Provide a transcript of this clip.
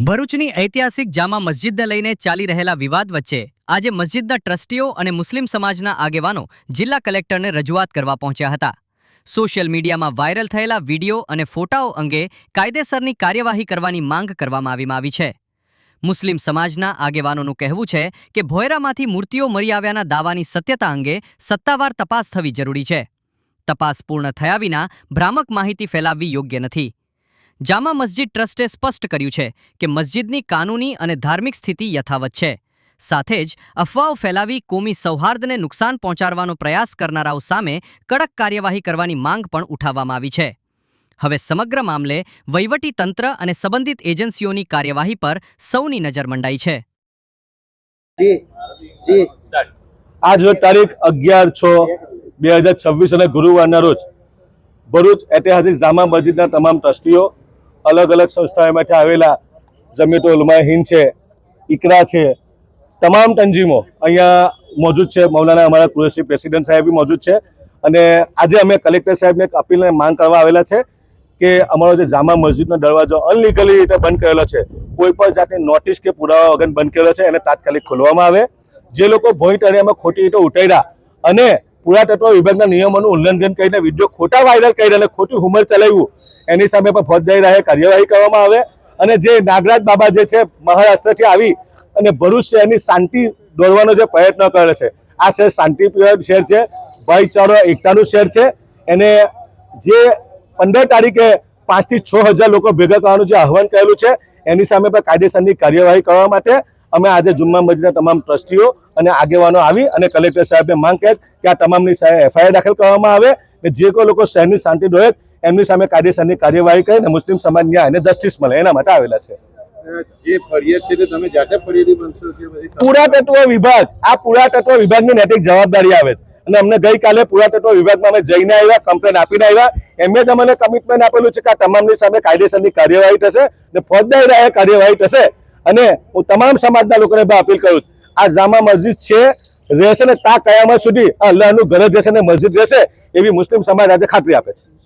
ભરૂચની ઐતિહાસિક જામા મસ્જિદને લઈને ચાલી રહેલા વિવાદ વચ્ચે આજે મસ્જિદના ટ્રસ્ટીઓ અને મુસ્લિમ સમાજના આગેવાનો જિલ્લા કલેક્ટરને રજૂઆત કરવા પહોંચ્યા હતા। સોશિયલ મીડિયામાં વાયરલ થયેલા વિડીયો અને ફોટાઓ અંગે કાયદેસરની કાર્યવાહી કરવાની માંગ કરવામાં આવી છે। મુસ્લિમ સમાજના આગેવાનોનું કહેવું છે કે ભોયરામાંથી મૂર્તિઓ મળી આવ્યાના દાવાની સત્યતા અંગે સત્તાવાર તપાસ થવી જરૂરી છે। તપાસ પૂર્ણ થયા વિના ભ્રામક માહિતી ફેલાવવી યોગ્ય નથી। જામા મસ્જિદ ટ્રસ્ટે સ્પષ્ટ કર્યું છે કે મસ્જિદની કાનૂની અને ધાર્મિક સ્થિતિ યથાવત છે। સાથે જ અફવાઓ ફેલાવી કોમી સૌહાર્દને નુકસાન પહોંચાડવાનો પ્રયાસ કરનારાઓ સામે કડક કાર્યવાહી કરવાની માંગ પણ ઉઠાવવામાં આવી છે। હવે સમગ્ર મામલે વહીવટી તંત્ર અને સંબંધિત એજન્સીઓની કાર્યવાહી પર સૌની નજર મંડાઈ છે। આજ રોજ તારીખ 11/6/2026 અને ગુરુવારના રોજ ભરૂચ ઐતિહાસિક જામા મસ્જિદના તમામ ટ્રસ્ટીઓ, અલગ અલગ સંસ્થાઓમાંથી આવેલા જમિયત ઉલમાએ હિન્દ છે, ઇકરા છે, તમામ તંજીમો અહીંયા મોજૂદ છે। મૌલાના અમારા કુરેશી પ્રેસિડેન્ટ સાહેબ બી મોજૂદ છે અને આજે અમે કલેક્ટર સાહેબને એક અપીલને માંગ કરવા આવેલા છે કે અમારો જે જામા મસ્જિદનો દરવાજો અનલીગલી રીતે બંધ કરેલો છે, કોઈ પણ જાતની નોટિસ કે પુરાવા વગર બંધ કરેલો છે, એને તાત્કાલિક ખોલવામાં આવે। જે લોકો ભોંય તળિયામાં ખોટી રીતે ઉતાર્યા અને પુરાતત્વ વિભાગના નિયમોનું ઉલ્લંઘન કરીને વિડીયો ખોટા વાયરલ કરી અને ખોટી હુમર ચલાવ્યું, એની સામે પણ ફોજદારી રાહે કાર્યવાહી કરવામાં આવે। અને જે નાગરાજ બાબા જે છે મહારાષ્ટ્રથી આવી અને ભરૂચ શહેરની શાંતિ દોરવાનો જે પ્રયત્ન કરે છે, આ શહેર શાંતિપ્રિય શહેર છે, ભાઈચારો એકતાનું શહેર છે। એને જે 15 તારીખે 5 થી 6 હજાર લોકો ભેગા કરવાનું જે આહવાન કરેલું છે, એની સામે પણ કાયદેસરની કાર્યવાહી કરવા માટે અમે આજે જુમ્મા મસ્જિદના તમામ ટ્રસ્ટીઓ અને આગેવાનો આવી અને કલેક્ટર સાહેબને માંગ કરી કે આ તમામની એફઆઈઆર દાખલ કરવામાં આવે અને જે કોઈ લોકો શહેરની શાંતિ દોરે એમની સામે કાયદેસરની કાર્યવાહી કરીને મુસ્લિમ સમાજ ન્યાય અને જસ્ટિસ મળે એના માટે આવેલા છે। જે ફરિયાદ છે તે તમે જાતે ફરિયાદી બનશો કે પુરાતત્વ વિભાગ, આ પુરાતત્વ વિભાગની નૈતિક જવાબદારી આવે છે અને અમને ગઈકાલે પુરાતત્વ વિભાગમાં અમે જઈને આવ્યા, કમ્પ્લેન આપીને આવ્યા। એમને જ અમને કમિટમેન્ટ આપેલું છે કે આ તમામની સામે કાયદેસરની કાર્યવાહી થશે ને ફોજદારી રાહે કાર્યવાહી થશે। અને હું તમામ સમાજના લોકોને અપીલ કરું, આ જામા મસ્જિદ છે, રહેશે ને તા કયામત સુધી અલ્લાહનું ઘર જશે ને મસ્જિદ રહેશે, એવી મુસ્લિમ સમાજ આજે ખાતરી આપે છે।